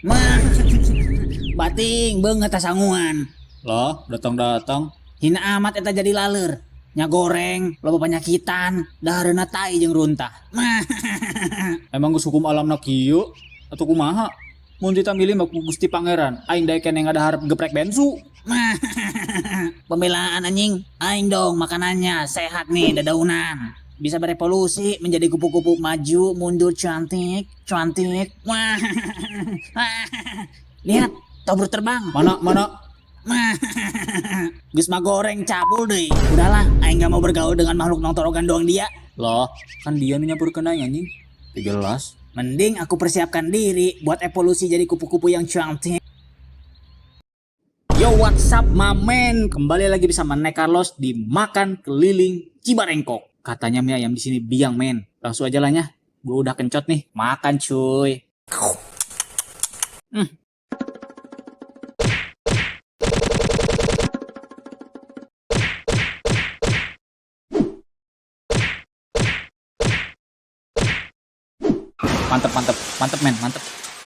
Mah, bating beungeut sangguan. Lah, datang-datang. Hina amat eta jadi laler. Nya goreng, loba penyakitan, dahareuna tai jeung runtah. Mah. Emang geus hukum alamna kieu atuh kumaha? Mun kita milih mah ku Gusti Pangeran, aing daek keneh ngadaharep geprek bensu. Mah. Pembelaan anjing. Aing dong makanannya sehat nih dadaunan. Bisa berevolusi menjadi kupu-kupu maju, mundur cantik, cantik. Wah. Lihat, tobur terbang. Mana? Geus mah goreng cabul deui. Udahlah, aing gak mau bergaul dengan makhluk nongtorogan doang dia. Lah, kan dia nu nyampurkeun aing anjing. Teu jelas. Mending aku persiapkan diri buat evolusi jadi kupu-kupu yang cantik. Yo, what's up my man? Kembali lagi bersama Nek Carlos di Makan Keliling Cibarengkok. Katanya mie ayam di sini biang men. Langsung aja lah ya. Gue udah kencot nih. Makan cuy. Mantep men, mantep.